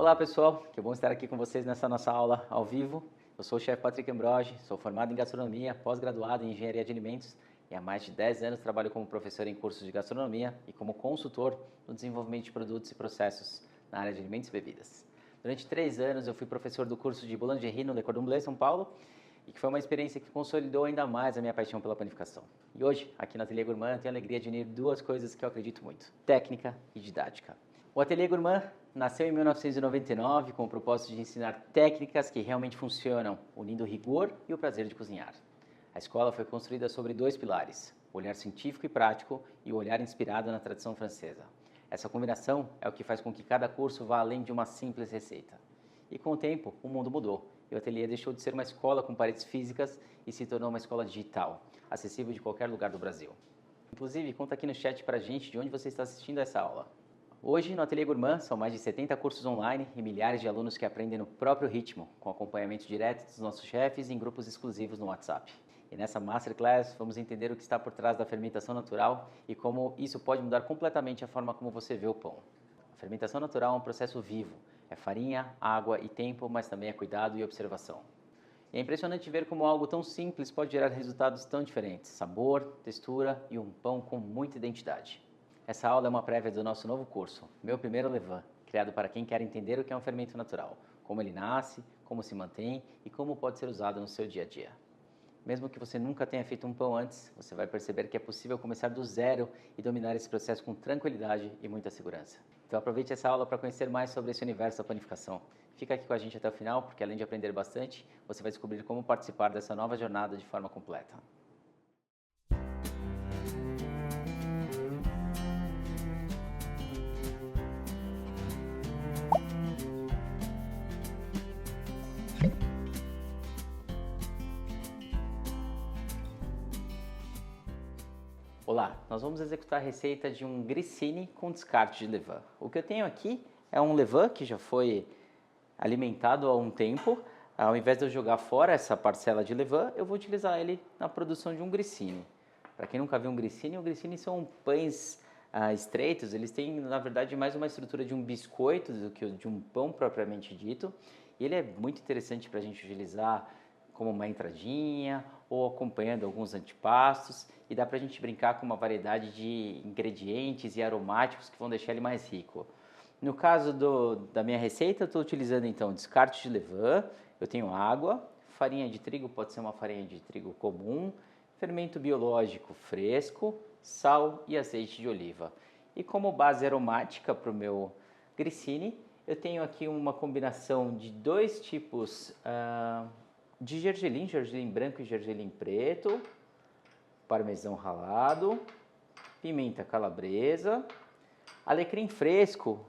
Olá pessoal, que bom estar aqui com vocês nessa nossa aula ao vivo. Eu sou o chefe Patrick Ambrogi, sou formado em gastronomia, pós-graduado em engenharia de alimentos e há mais de 10 anos trabalho como professor em cursos de gastronomia e como consultor no desenvolvimento de produtos e processos na área de alimentos e bebidas. Durante 3 anos eu fui professor do curso de Boulangerie no Le Cordon Bleu, São Paulo, e que foi uma experiência que consolidou ainda mais a minha paixão pela panificação. E hoje, aqui no Ateliê Gourmand, eu tenho a alegria de unir duas coisas que eu acredito muito: técnica e didática. O Ateliê Gourmand nasceu em 1999 com o propósito de ensinar técnicas que realmente funcionam, unindo o rigor e o prazer de cozinhar. A escola foi construída sobre 2 pilares: o olhar científico e prático e o olhar inspirado na tradição francesa. Essa combinação é o que faz com que cada curso vá além de uma simples receita. E com o tempo, o mundo mudou e o ateliê deixou de ser uma escola com paredes físicas e se tornou uma escola digital, acessível de qualquer lugar do Brasil. Inclusive, conta aqui no chat pra gente de onde você está assistindo essa aula. Hoje, no Ateliê Gourmand, são mais de 70 cursos online e milhares de alunos que aprendem no próprio ritmo, com acompanhamento direto dos nossos chefes em grupos exclusivos no WhatsApp. E nessa Masterclass, vamos entender o que está por trás da fermentação natural e como isso pode mudar completamente a forma como você vê o pão. A fermentação natural é um processo vivo. É farinha, água e tempo, mas também é cuidado e observação. E é impressionante ver como algo tão simples pode gerar resultados tão diferentes: sabor, textura e um pão com muita identidade. Essa aula é uma prévia do nosso novo curso, Meu Primeiro Levain, criado para quem quer entender o que é um fermento natural, como ele nasce, como se mantém e como pode ser usado no seu dia a dia. Mesmo que você nunca tenha feito um pão antes, você vai perceber que é possível começar do zero e dominar esse processo com tranquilidade e muita segurança. Então aproveite essa aula para conhecer mais sobre esse universo da panificação. Fica aqui com a gente até o final, porque além de aprender bastante, você vai descobrir como participar dessa nova jornada de forma completa. Olá, nós vamos executar a receita de um grissini com descarte de levain. O que eu tenho aqui é um levain que já foi alimentado há um tempo. Ao invés de eu jogar fora essa parcela de levain, eu vou utilizar ele na produção de um grissini. Para quem nunca viu um grissini são pães estreitos. Eles têm, na verdade, mais uma estrutura de um biscoito do que de um pão propriamente dito. E ele é muito interessante para a gente utilizar como uma entradinha ou acompanhando alguns antepastos, e dá para a gente brincar com uma variedade de ingredientes e aromáticos que vão deixar ele mais rico. No caso da minha receita, eu estou utilizando então descarte de levain, eu tenho água, farinha de trigo, pode ser uma farinha de trigo comum, fermento biológico fresco, sal e azeite de oliva. E como base aromática para o meu grissini, eu tenho aqui uma combinação de 2 tipos de gergelim branco e gergelim preto, parmesão ralado, pimenta calabresa, alecrim fresco,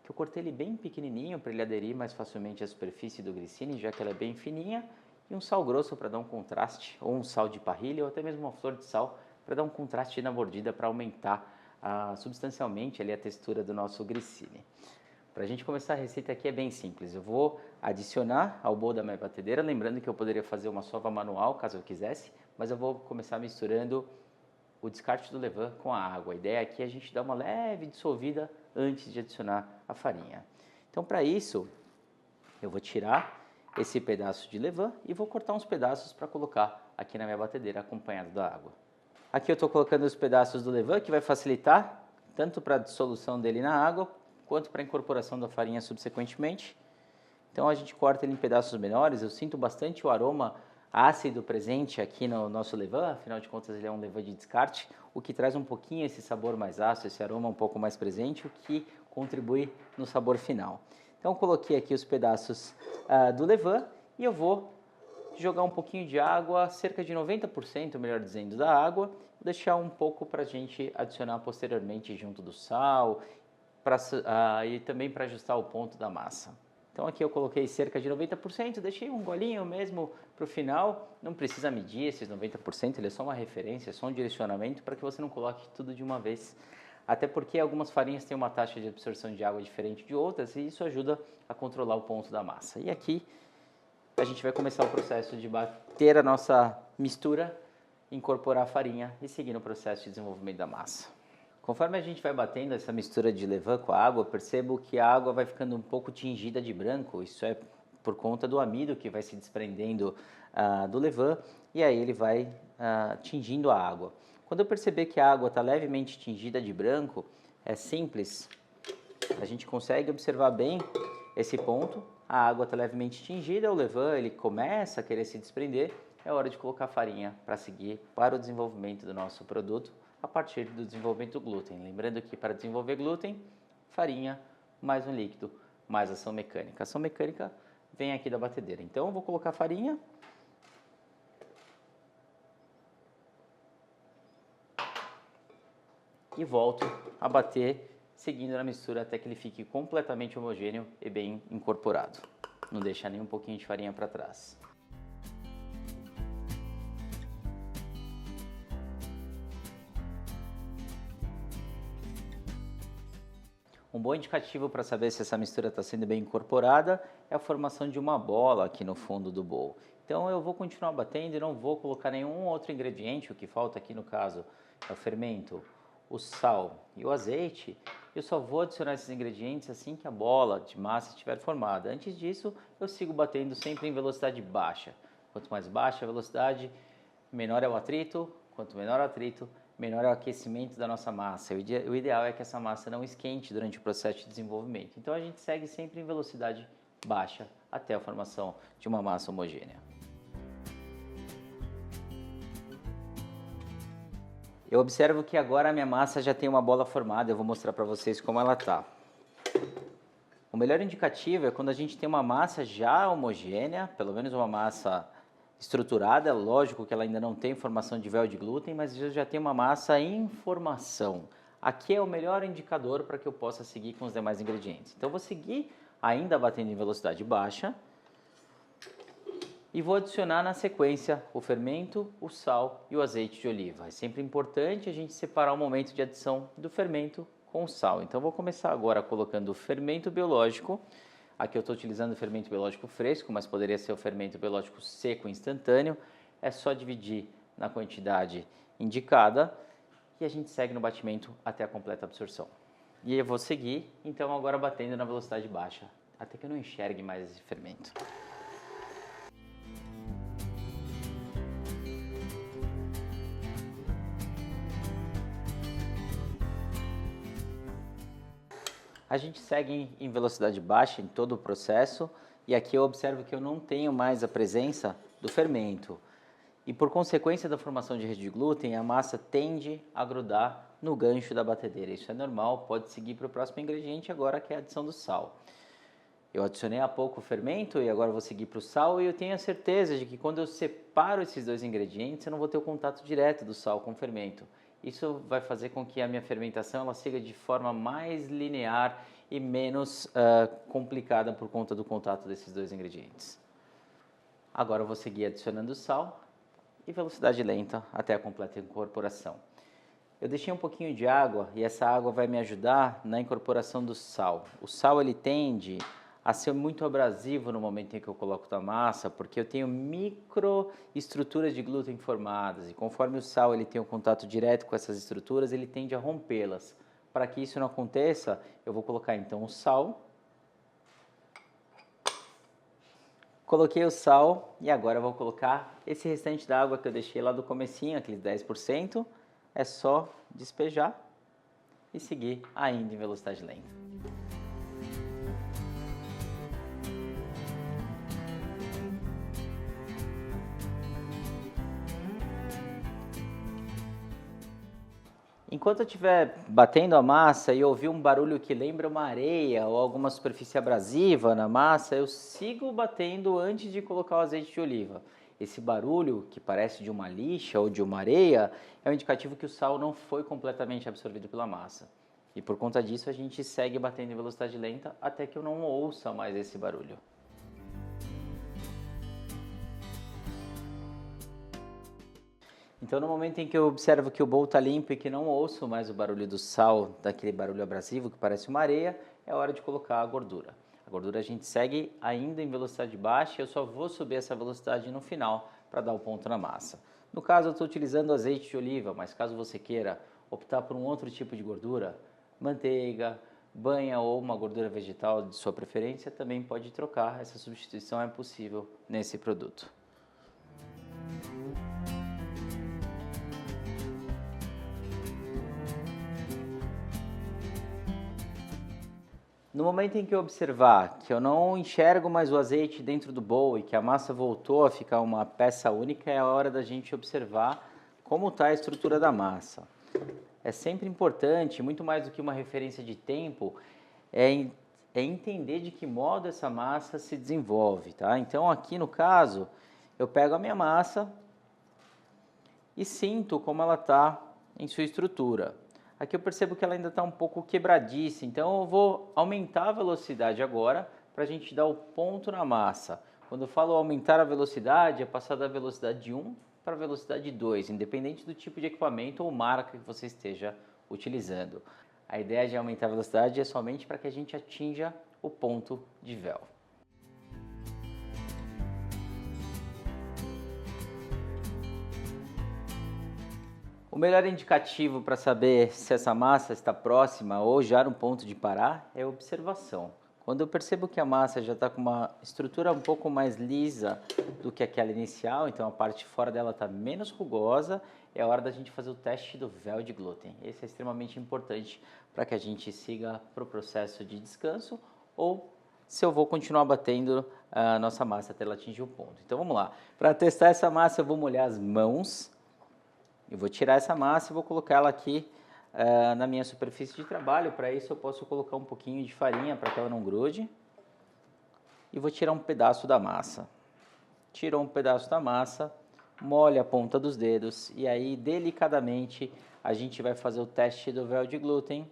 que eu cortei ele bem pequenininho para ele aderir mais facilmente à superfície do grissini, já que ela é bem fininha, e um sal grosso para dar um contraste, ou um sal de parrilha, ou até mesmo uma flor de sal para dar um contraste na mordida, para aumentar substancialmente ali a textura do nosso grissini. Para a gente começar a receita aqui é bem simples. Eu vou adicionar ao bowl da minha batedeira, lembrando que eu poderia fazer uma sova manual caso eu quisesse, mas eu vou começar misturando o descarte do levain com a água. A ideia aqui é a gente dar uma leve dissolvida antes de adicionar a farinha. Então, para isso, eu vou tirar esse pedaço de levain e vou cortar uns pedaços para colocar aqui na minha batedeira acompanhado da água. Aqui eu estou colocando os pedaços do levain, que vai facilitar tanto para a dissolução dele na água quanto para a incorporação da farinha subsequentemente. Então a gente corta ele em pedaços menores. Eu sinto bastante o aroma ácido presente aqui no nosso levain, afinal de contas ele é um levain de descarte, o que traz um pouquinho esse sabor mais ácido, esse aroma um pouco mais presente, o que contribui no sabor final. Então eu coloquei aqui os pedaços do levain e eu vou jogar um pouquinho de água, cerca de 90%, melhor dizendo, da água, vou deixar um pouco para a gente adicionar posteriormente junto do sal, e também para ajustar o ponto da massa. Então aqui eu coloquei cerca de 90%, deixei um golinho mesmo para o final, não precisa medir esses 90%, ele é só uma referência, é só um direcionamento para que você não coloque tudo de uma vez. Até porque algumas farinhas têm uma taxa de absorção de água diferente de outras e isso ajuda a controlar o ponto da massa. E aqui a gente vai começar o processo de bater a nossa mistura, incorporar a farinha e seguir no processo de desenvolvimento da massa. Conforme a gente vai batendo essa mistura de levain com a água, eu percebo que a água vai ficando um pouco tingida de branco. Isso é por conta do amido que vai se desprendendo do levain e aí ele vai tingindo a água. Quando eu perceber que a água está levemente tingida de branco, é simples, a gente consegue observar bem esse ponto. A água está levemente tingida, o levain ele começa a querer se desprender, é hora de colocar farinha para seguir para o desenvolvimento do nosso produto a partir do desenvolvimento do glúten. Lembrando que para desenvolver glúten, farinha mais um líquido, mais ação mecânica. A ação mecânica vem aqui da batedeira. Então eu vou colocar farinha. E volto a bater, seguindo na mistura até que ele fique completamente homogêneo e bem incorporado. Não deixar nem um pouquinho de farinha para trás. Um bom indicativo para saber se essa mistura está sendo bem incorporada é a formação de uma bola aqui no fundo do bowl. Então eu vou continuar batendo e não vou colocar nenhum outro ingrediente. O que falta aqui no caso é o fermento, o sal e o azeite. Eu só vou adicionar esses ingredientes assim que a bola de massa estiver formada. Antes disso, eu sigo batendo sempre em velocidade baixa. Quanto mais baixa a velocidade, menor é o atrito. Quanto menor o atrito, menor é o aquecimento da nossa massa. O ideal é que essa massa não esquente durante o processo de desenvolvimento. Então a gente segue sempre em velocidade baixa até a formação de uma massa homogênea. Eu observo que agora a minha massa já tem uma bola formada, eu vou mostrar para vocês como ela está. O melhor indicativo é quando a gente tem uma massa já homogênea, pelo menos uma massa estruturada. Lógico que ela ainda não tem formação de véu de glúten, mas eu já tenho uma massa em formação. Aqui é o melhor indicador para que eu possa seguir com os demais ingredientes. Então eu vou seguir ainda batendo em velocidade baixa. E vou adicionar na sequência o fermento, o sal e o azeite de oliva. É sempre importante a gente separar o momento de adição do fermento com o sal. Então vou começar agora colocando o fermento biológico. Aqui eu estou utilizando o fermento biológico fresco, mas poderia ser o fermento biológico seco instantâneo. É só dividir na quantidade indicada e a gente segue no batimento até a completa absorção. E eu vou seguir, então agora batendo na velocidade baixa, até que eu não enxergue mais esse fermento. A gente segue em velocidade baixa em todo o processo e aqui eu observo que eu não tenho mais a presença do fermento. E por consequência da formação de rede de glúten, a massa tende a grudar no gancho da batedeira. Isso é normal, pode seguir para o próximo ingrediente agora, que é a adição do sal. Eu adicionei há pouco o fermento e agora vou seguir para o sal e eu tenho a certeza de que quando eu separo esses dois ingredientes, eu não vou ter o contato direto do sal com o fermento. Isso vai fazer com que a minha fermentação ela siga de forma mais linear e menos complicada por conta do contato desses dois ingredientes. Agora eu vou seguir adicionando sal e velocidade lenta até a completa incorporação. Eu deixei um pouquinho de água e essa água vai me ajudar na incorporação do sal. O sal ele tende a ser muito abrasivo no momento em que eu coloco na massa, porque eu tenho microestruturas de glúten formadas e conforme o sal ele tem um contato direto com essas estruturas, ele tende a rompê-las. Para que isso não aconteça, eu vou colocar então o sal. Coloquei o sal e agora eu vou colocar esse restante da água que eu deixei lá do comecinho, aqueles 10%. É só despejar e seguir ainda em velocidade lenta. Enquanto eu estiver batendo a massa e ouvir um barulho que lembra uma areia ou alguma superfície abrasiva na massa, eu sigo batendo antes de colocar o azeite de oliva. Esse barulho, que parece de uma lixa ou de uma areia, é um indicativo que o sal não foi completamente absorvido pela massa. E por conta disso a gente segue batendo em velocidade lenta até que eu não ouça mais esse barulho. Então, no momento em que eu observo que o bowl está limpo e que não ouço mais o barulho do sal, daquele barulho abrasivo que parece uma areia, é hora de colocar a gordura. A gordura a gente segue ainda em velocidade baixa, eu só vou subir essa velocidade no final para dar o ponto na massa. No caso, eu estou utilizando azeite de oliva, mas caso você queira optar por um outro tipo de gordura, manteiga, banha ou uma gordura vegetal de sua preferência, também pode trocar. Essa substituição é possível nesse produto. No momento em que eu observar que eu não enxergo mais o azeite dentro do bowl e que a massa voltou a ficar uma peça única, é a hora da gente observar como está a estrutura da massa. É sempre importante, muito mais do que uma referência de tempo, é entender de que modo essa massa se desenvolve, tá? Então aqui no caso, eu pego a minha massa e sinto como ela está em sua estrutura. Aqui eu percebo que ela ainda está um pouco quebradiça, então eu vou aumentar a velocidade agora para a gente dar o ponto na massa. Quando eu falo aumentar a velocidade, é passar da velocidade 1 para a velocidade 2, independente do tipo de equipamento ou marca que você esteja utilizando. A ideia de aumentar a velocidade é somente para que a gente atinja o ponto de véu. O melhor indicativo para saber se essa massa está próxima ou já no ponto de parar é a observação. Quando eu percebo que a massa já está com uma estrutura um pouco mais lisa do que aquela inicial, então a parte de fora dela está menos rugosa, é a hora da gente fazer o teste do véu de glúten. Esse é extremamente importante para que a gente siga para o processo de descanso ou se eu vou continuar batendo a nossa massa até ela atingir o ponto. Então vamos lá. Para testar essa massa eu vou molhar as mãos. Eu vou tirar essa massa e vou colocar ela aqui na minha superfície de trabalho. Para isso eu posso colocar um pouquinho de farinha para que ela não grude. E vou tirar um pedaço da massa. Tirou um pedaço da massa, molha a ponta dos dedos e aí delicadamente a gente vai fazer o teste do véu de glúten.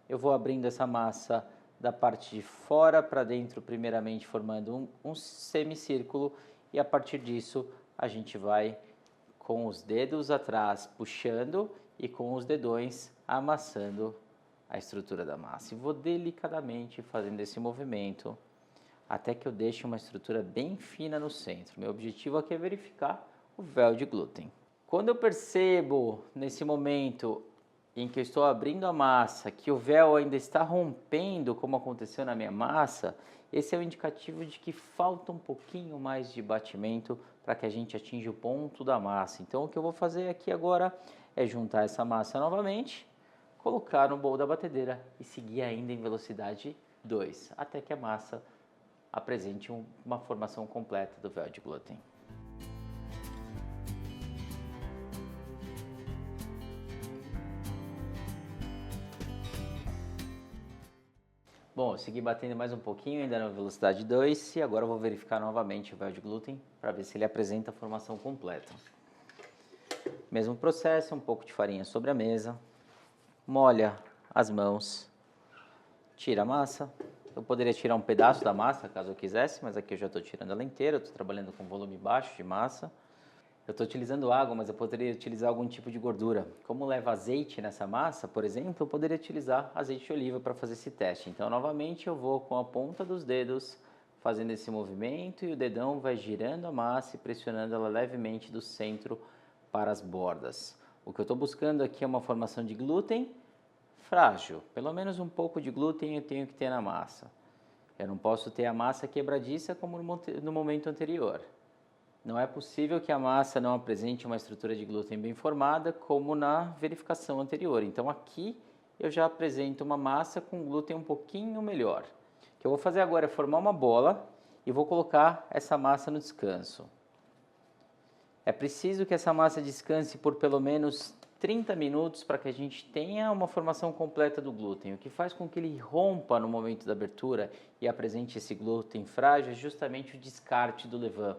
Eu vou abrindo essa massa da parte de fora para dentro, primeiramente formando um semicírculo, e a partir disso a gente vai com os dedos atrás puxando e com os dedões amassando a estrutura da massa. E vou delicadamente fazendo esse movimento até que eu deixe uma estrutura bem fina no centro. Meu objetivo aqui é verificar o véu de glúten. Quando eu percebo nesse momento em que eu estou abrindo a massa que o véu ainda está rompendo, como aconteceu na minha massa, esse é o indicativo de que falta um pouquinho mais de batimento para que a gente atinja o ponto da massa. Então o que eu vou fazer aqui agora é juntar essa massa novamente, colocar no bowl da batedeira e seguir ainda em velocidade 2, até que a massa apresente uma formação completa do véu de glúten. Bom, eu segui batendo mais um pouquinho, ainda na velocidade 2, e agora eu vou verificar novamente o véu de glúten para ver se ele apresenta a formação completa. Mesmo processo, um pouco de farinha sobre a mesa, molha as mãos, tira a massa. Eu poderia tirar um pedaço da massa, caso eu quisesse, mas aqui eu já estou tirando ela inteira, eu estou trabalhando com volume baixo de massa. Eu estou utilizando água, mas eu poderia utilizar algum tipo de gordura. Como leva azeite nessa massa, por exemplo, eu poderia utilizar azeite de oliva para fazer esse teste. Então, novamente, eu vou com a ponta dos dedos fazendo esse movimento e o dedão vai girando a massa e pressionando ela levemente do centro para as bordas. O que eu estou buscando aqui é uma formação de glúten frágil. Pelo menos um pouco de glúten eu tenho que ter na massa. Eu não posso ter a massa quebradiça como no momento anterior. Não é possível que a massa não apresente uma estrutura de glúten bem formada, como na verificação anterior. Então aqui eu já apresento uma massa com glúten um pouquinho melhor. O que eu vou fazer agora é formar uma bola e vou colocar essa massa no descanso. É preciso que essa massa descanse por pelo menos 30 minutos para que a gente tenha uma formação completa do glúten. O que faz com que ele rompa no momento da abertura e apresente esse glúten frágil é justamente o descarte do levain.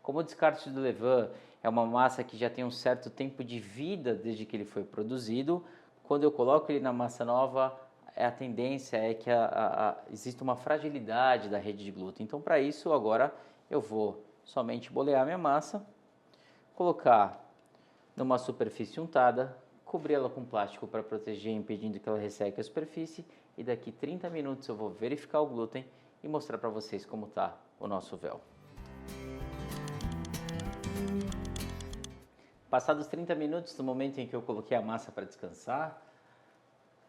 Como o descarte do levain é uma massa que já tem um certo tempo de vida desde que ele foi produzido, quando eu coloco ele na massa nova, a tendência é que existe uma fragilidade da rede de glúten. Então, para isso, agora eu vou somente bolear minha massa, colocar numa superfície untada, cobrir ela com plástico para proteger, impedindo que ela resseque a superfície, e daqui 30 minutos eu vou verificar o glúten e mostrar para vocês como está o nosso véu. Passados 30 minutos do momento em que eu coloquei a massa para descansar,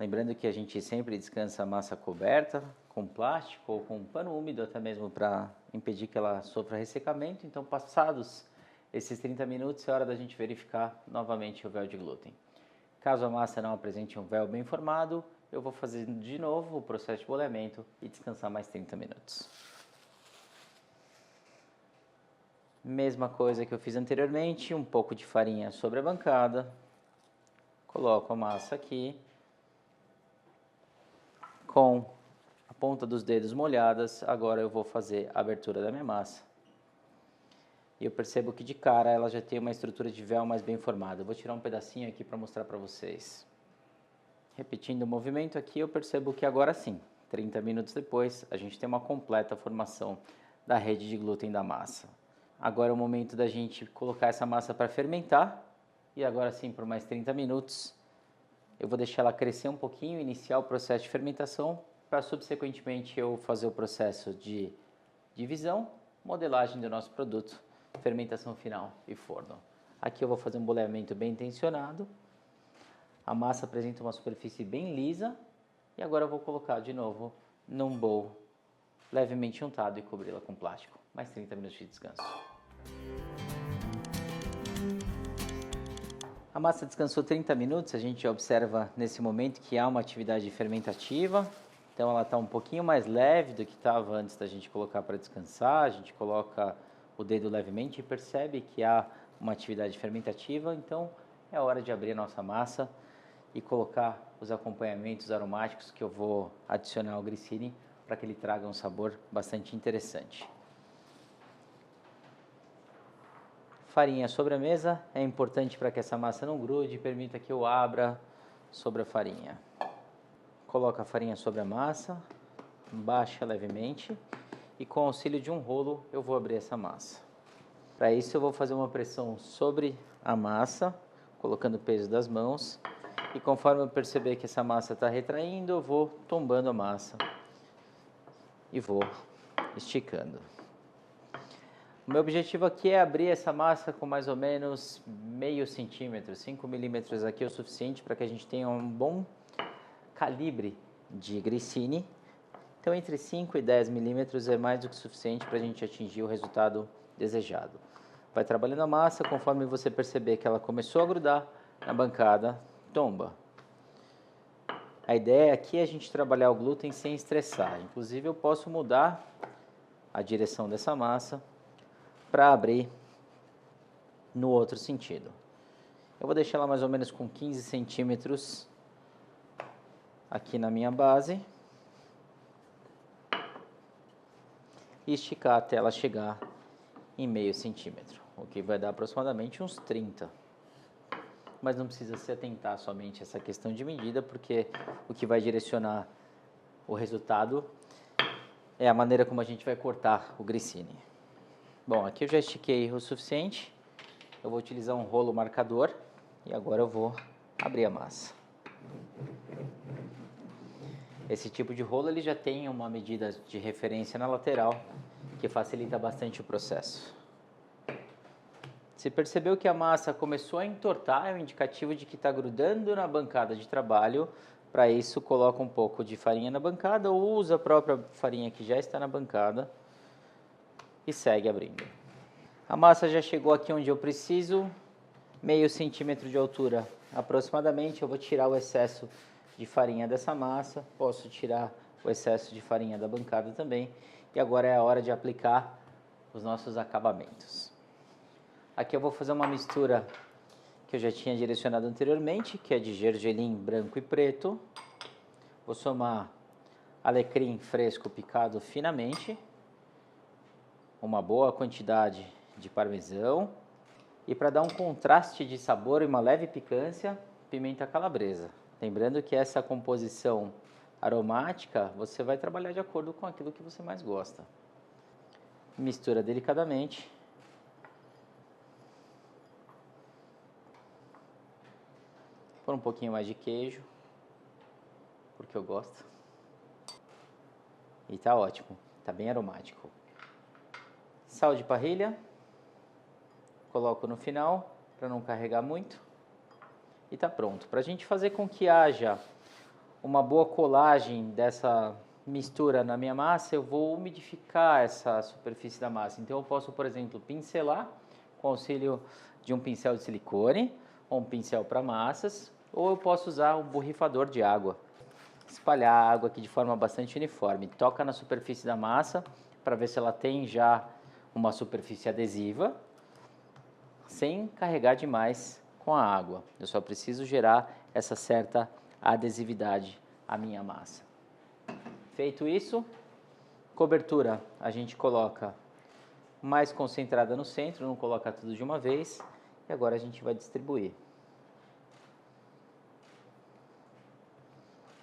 lembrando que a gente sempre descansa a massa coberta com plástico ou com um pano úmido, até mesmo para impedir que ela sofra ressecamento. Então, passados esses 30 minutos, é hora da gente verificar novamente o véu de glúten. Caso a massa não apresente um véu bem formado, eu vou fazer de novo o processo de boleamento e descansar mais 30 minutos. Mesma coisa que eu fiz anteriormente, um pouco de farinha sobre a bancada. Coloco a massa aqui, com a ponta dos dedos molhadas. Agora eu vou fazer a abertura da minha massa. E eu percebo que de cara ela já tem uma estrutura de véu mais bem formada. Eu vou tirar um pedacinho aqui para mostrar para vocês. Repetindo o movimento aqui, eu percebo que agora sim, 30 minutos depois, a gente tem uma completa formação da rede de glúten da massa. Agora é o momento da gente colocar essa massa para fermentar. E agora sim, por mais 30 minutos, eu vou deixar ela crescer um pouquinho, iniciar o processo de fermentação, para subsequentemente eu fazer o processo de divisão, modelagem do nosso produto, fermentação final e forno. Aqui eu vou fazer um boleamento bem intencionado. A massa apresenta uma superfície bem lisa. E agora eu vou colocar de novo num bowl levemente untado e cobri-la com plástico. Mais 30 minutos de descanso. A massa descansou 30 minutos, a gente observa nesse momento que há uma atividade fermentativa. Então ela está um pouquinho mais leve do que estava antes da gente colocar para descansar. A gente coloca o dedo levemente e percebe que há uma atividade fermentativa. Então é hora de abrir a nossa massa e colocar os acompanhamentos aromáticos que eu vou adicionar ao grissini para que ele traga um sabor bastante interessante. Farinha sobre a mesa é importante para que essa massa não grude e permita que eu abra sobre a farinha. Coloco a farinha sobre a massa, baixa levemente e com o auxílio de um rolo eu vou abrir essa massa. Para isso eu vou fazer uma pressão sobre a massa, colocando o peso das mãos, e conforme eu perceber que essa massa está retraindo, eu vou tombando a massa e vou esticando. O meu objetivo aqui é abrir essa massa com mais ou menos meio centímetro, 5 milímetros aqui é o suficiente para que a gente tenha um bom calibre de grissini. Então entre 5 e 10 milímetros é mais do que suficiente para a gente atingir o resultado desejado. Vai trabalhando a massa, conforme você perceber que ela começou a grudar na bancada, tomba. A ideia aqui é a gente trabalhar o glúten sem estressar. Inclusive eu posso mudar a direção dessa massa para abrir no outro sentido. Eu vou deixar ela mais ou menos com 15 centímetros aqui na minha base e esticar até ela chegar em meio centímetro, o que vai dar aproximadamente uns 30. Mas não precisa se atentar somente a essa questão de medida, porque o que vai direcionar o resultado é a maneira como a gente vai cortar o grissini. Bom, aqui eu já estiquei o suficiente, eu vou utilizar um rolo marcador e agora eu vou abrir a massa. Esse tipo de rolo ele já tem uma medida de referência na lateral, que facilita bastante o processo. Se percebeu que a massa começou a entortar, é um indicativo de que está grudando na bancada de trabalho. Para isso, coloca um pouco de farinha na bancada ou usa a própria farinha que já está na bancada e segue abrindo. A massa já chegou aqui onde eu preciso, meio centímetro de altura aproximadamente. Eu vou tirar o excesso de farinha dessa massa, posso tirar o excesso de farinha da bancada também. E agora é a hora de aplicar os nossos acabamentos. Aqui eu vou fazer uma mistura que eu já tinha direcionado anteriormente, que é de gergelim branco e preto. Vou somar alecrim fresco picado finamente, uma boa quantidade de parmesão e, para dar um contraste de sabor e uma leve picância, pimenta calabresa. Lembrando que essa composição aromática você vai trabalhar de acordo com aquilo que você mais gosta. Mistura delicadamente. Põe um pouquinho mais de queijo, porque eu gosto. E tá ótimo, tá bem aromático. Sal de parrilha, coloco no final para não carregar muito. E está pronto. Para a gente fazer com que haja uma boa colagem dessa mistura na minha massa, eu vou umidificar essa superfície da massa. Então eu posso, por exemplo, pincelar com auxílio de um pincel de silicone ou um pincel para massas, ou eu posso usar um borrifador de água. Espalhar a água aqui de forma bastante uniforme. Toca na superfície da massa para ver se ela tem já uma superfície adesiva, sem carregar demais com a água. Eu só preciso gerar essa certa adesividade à minha massa. Feito isso, cobertura a gente coloca mais concentrada no centro, não coloca tudo de uma vez. E agora a gente vai distribuir.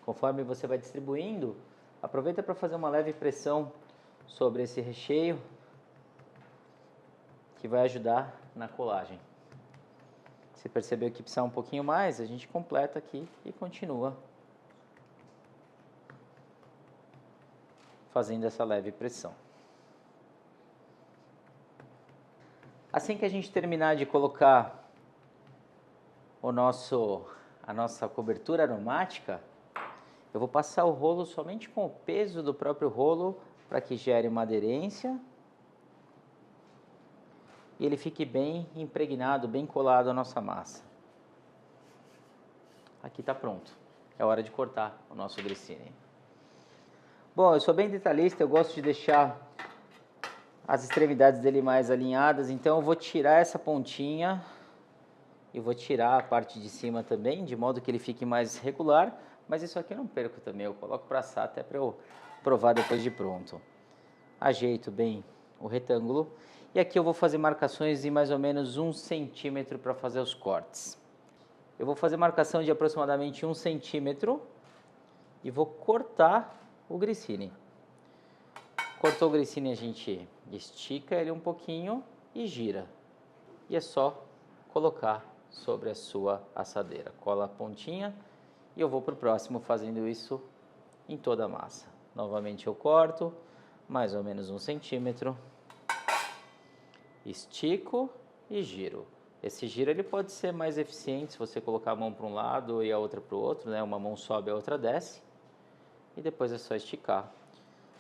Conforme você vai distribuindo, aproveita para fazer uma leve pressão sobre esse recheio, que vai ajudar na colagem. Se percebeu que precisa um pouquinho mais, a gente completa aqui e continua fazendo essa leve pressão. Assim que a gente terminar de colocar a nossa cobertura aromática, eu vou passar o rolo somente com o peso do próprio rolo para que gere uma aderência e ele fique bem impregnado, bem colado à nossa massa. Aqui está pronto. É hora de cortar o nosso grissini. Bom, eu sou bem detalhista, eu gosto de deixar as extremidades dele mais alinhadas, então eu vou tirar essa pontinha e vou tirar a parte de cima também, de modo que ele fique mais regular, mas isso aqui eu não perco também, eu coloco para assar até para eu provar depois de pronto. Ajeito bem o retângulo e aqui eu vou fazer marcações de mais ou menos 1 centímetro para fazer os cortes. Eu vou fazer marcação de aproximadamente 1 centímetro e vou cortar o grissini. Cortou o grissini, a gente estica ele um pouquinho e gira. E é só colocar sobre a sua assadeira. Cola a pontinha e eu vou para o próximo fazendo isso em toda a massa. Novamente eu corto, mais ou menos 1 centímetro. Estico e giro. Esse giro ele pode ser mais eficiente se você colocar a mão para um lado e a outra para o outro, né? Uma mão sobe, a outra desce. E depois é só esticar.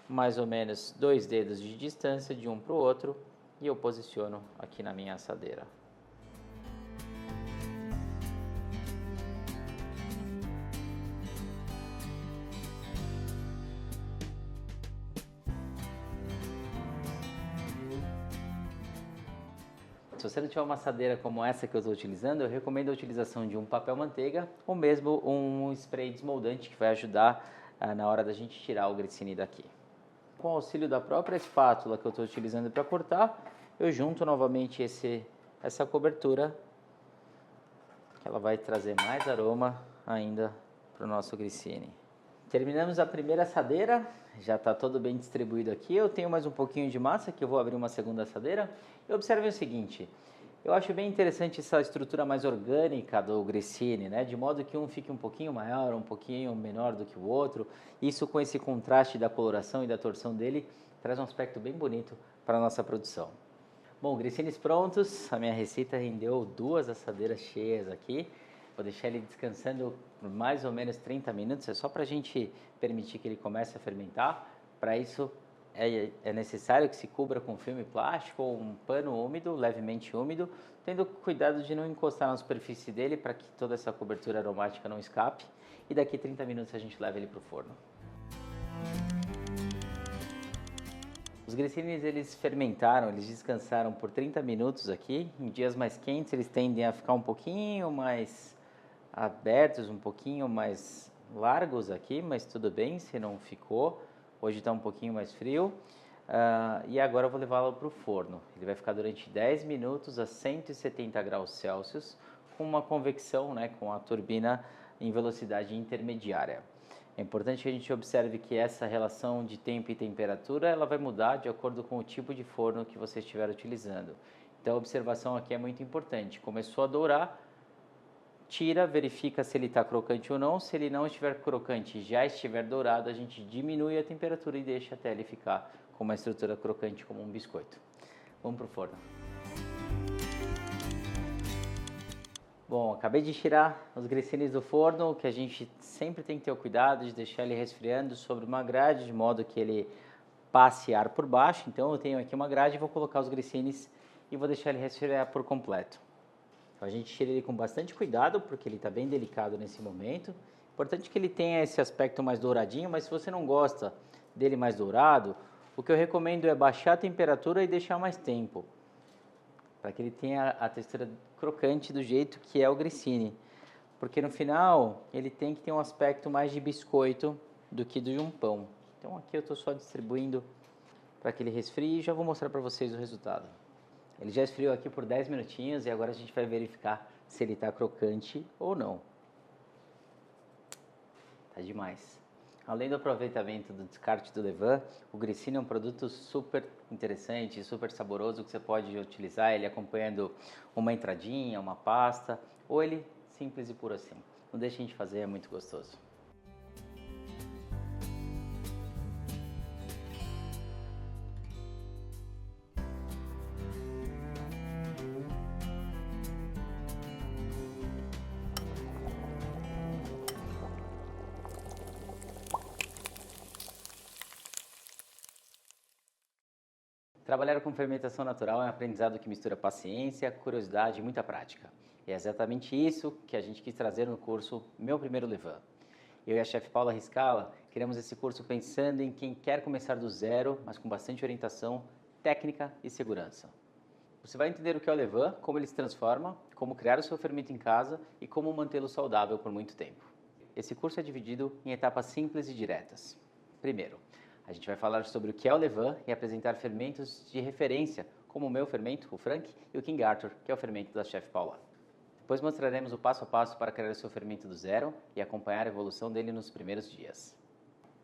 Mais ou menos 2 dedos de distância de um para o outro e eu posiciono aqui na minha assadeira. Se você não tiver uma assadeira como essa que eu estou utilizando, eu recomendo a utilização de um papel manteiga ou mesmo um spray desmoldante que vai ajudar na hora da gente tirar o grissini daqui. Com o auxílio da própria espátula que eu estou utilizando para cortar, eu junto novamente essa cobertura, que ela vai trazer mais aroma ainda para o nosso grissini. Terminamos a primeira assadeira, já está todo bem distribuído aqui. Eu tenho mais um pouquinho de massa, que eu vou abrir uma segunda assadeira. E observe o seguinte, eu acho bem interessante essa estrutura mais orgânica do grissini, né? De modo que um fique um pouquinho maior, um pouquinho menor do que o outro. Isso com esse contraste da coloração e da torção dele, traz um aspecto bem bonito para a nossa produção. Bom, grissines prontos, a minha receita rendeu 2 assadeiras cheias aqui. Vou deixar ele descansando por mais ou menos 30 minutos, é só para a gente permitir que ele comece a fermentar. Para isso é necessário que se cubra com filme plástico ou um pano úmido, levemente úmido, tendo cuidado de não encostar na superfície dele para que toda essa cobertura aromática não escape. E daqui 30 minutos a gente leva ele para o forno. Os grissines eles fermentaram, eles descansaram por 30 minutos aqui. Em dias mais quentes eles tendem a ficar um pouquinho mais abertos, um pouquinho mais largos aqui, mas tudo bem se não ficou. Hoje está um pouquinho mais frio. E agora eu vou levá-lo para o forno. Ele vai ficar durante 10 minutos a 170 graus Celsius, com uma convecção, né, com a turbina em velocidade intermediária. É importante que a gente observe que essa relação de tempo e temperatura ela vai mudar de acordo com o tipo de forno que você estiver utilizando. Então a observação aqui é muito importante. Começou a dourar, tira, verifica se ele está crocante ou não. Se ele não estiver crocante e já estiver dourado, a gente diminui a temperatura e deixa até ele ficar com uma estrutura crocante como um biscoito. Vamos para o forno. Bom, acabei de tirar os grissines do forno, que a gente sempre tem que ter o cuidado de deixar ele resfriando sobre uma grade, de modo que ele passe ar por baixo. Então eu tenho aqui uma grade, vou colocar os grissines e vou deixar ele resfriar por completo. Então a gente tira ele com bastante cuidado, porque ele está bem delicado nesse momento. Importante que ele tenha esse aspecto mais douradinho, mas se você não gosta dele mais dourado, o que eu recomendo é baixar a temperatura e deixar mais tempo, para que ele tenha a textura crocante do jeito que é o grissini. Porque no final ele tem que ter um aspecto mais de biscoito do que de um pão. Então aqui eu estou só distribuindo para que ele resfrie e já vou mostrar para vocês o resultado. Ele já esfriou aqui por 10 minutinhos e agora a gente vai verificar se ele está crocante ou não. Tá demais. Além do aproveitamento do descarte do levain, o grissini é um produto super interessante, super saboroso que você pode utilizar ele acompanhando uma entradinha, uma pasta, ou ele simples e puro assim. Não deixe a gente fazer, é muito gostoso. Trabalhar com fermentação natural é um aprendizado que mistura paciência, curiosidade e muita prática. E é exatamente isso que a gente quis trazer no curso Meu Primeiro Levain. Eu e a chefe Paula Riscala criamos esse curso pensando em quem quer começar do zero, mas com bastante orientação, técnica e segurança. Você vai entender o que é o levain, como ele se transforma, como criar o seu fermento em casa e como mantê-lo saudável por muito tempo. Esse curso é dividido em etapas simples e diretas. Primeiro, a gente vai falar sobre o que é o levain e apresentar fermentos de referência, como o meu fermento, o Frank, e o King Arthur, que é o fermento da chefe Paula. Depois mostraremos o passo a passo para criar o seu fermento do zero e acompanhar a evolução dele nos primeiros dias.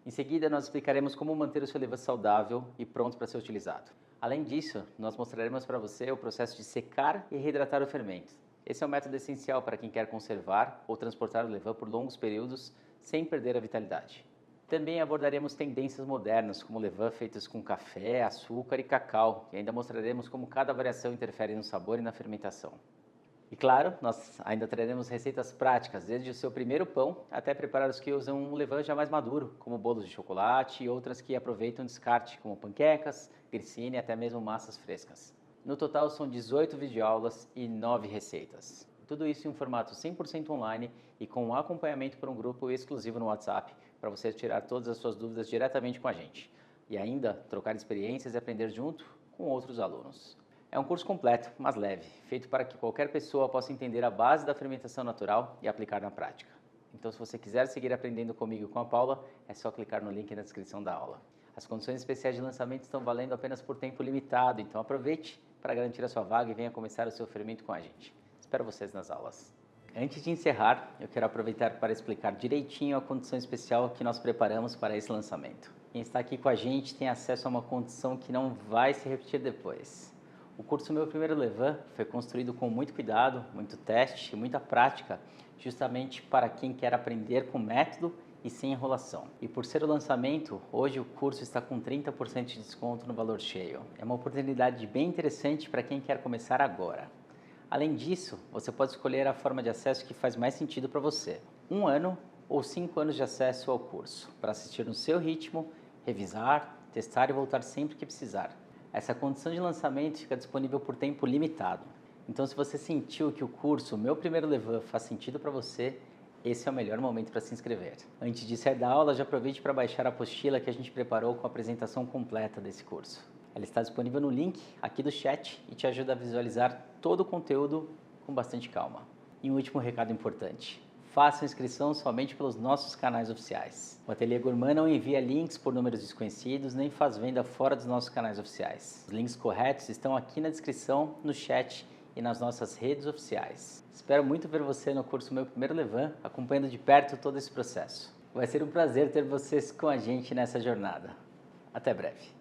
Em seguida, nós explicaremos como manter o seu levain saudável e pronto para ser utilizado. Além disso, nós mostraremos para você o processo de secar e reidratar o fermento. Esse é um método essencial para quem quer conservar ou transportar o levain por longos períodos sem perder a vitalidade. Também abordaremos tendências modernas, como levain feitos com café, açúcar e cacau, e ainda mostraremos como cada variação interfere no sabor e na fermentação. E claro, nós ainda traremos receitas práticas, desde o seu primeiro pão até preparar os que usam um levain já mais maduro, como bolos de chocolate e outras que aproveitam descarte, como panquecas, grissini e até mesmo massas frescas. No total são 18 videoaulas e 9 receitas. Tudo isso em um formato 100% online e com um acompanhamento por um grupo exclusivo no WhatsApp, para você tirar todas as suas dúvidas diretamente com a gente. E ainda trocar experiências e aprender junto com outros alunos. É um curso completo, mas leve, feito para que qualquer pessoa possa entender a base da fermentação natural e aplicar na prática. Então, se você quiser seguir aprendendo comigo e com a Paula, é só clicar no link na descrição da aula. As condições especiais de lançamento estão valendo apenas por tempo limitado, então aproveite para garantir a sua vaga e venha começar o seu fermento com a gente. Espero vocês nas aulas. Antes de encerrar, eu quero aproveitar para explicar direitinho a condição especial que nós preparamos para esse lançamento. Quem está aqui com a gente tem acesso a uma condição que não vai se repetir depois. O curso Meu Primeiro Levain foi construído com muito cuidado, muito teste e muita prática, justamente para quem quer aprender com método e sem enrolação. E por ser o lançamento, hoje o curso está com 30% de desconto no valor cheio. É uma oportunidade bem interessante para quem quer começar agora. Além disso, você pode escolher a forma de acesso que faz mais sentido para você. 1 ano ou 5 anos de acesso ao curso, para assistir no seu ritmo, revisar, testar e voltar sempre que precisar. Essa condição de lançamento fica disponível por tempo limitado. Então, se você sentiu que o curso Meu Primeiro Levain faz sentido para você, esse é o melhor momento para se inscrever. Antes de sair da aula, já aproveite para baixar a apostila que a gente preparou com a apresentação completa desse curso. Ela está disponível no link aqui do chat e te ajuda a visualizar todo o conteúdo com bastante calma. E um último recado importante. Faça a inscrição somente pelos nossos canais oficiais. O Ateliê Gourmand não envia links por números desconhecidos, nem faz venda fora dos nossos canais oficiais. Os links corretos estão aqui na descrição, no chat e nas nossas redes oficiais. Espero muito ver você no curso Meu Primeiro Levain, acompanhando de perto todo esse processo. Vai ser um prazer ter vocês com a gente nessa jornada. Até breve.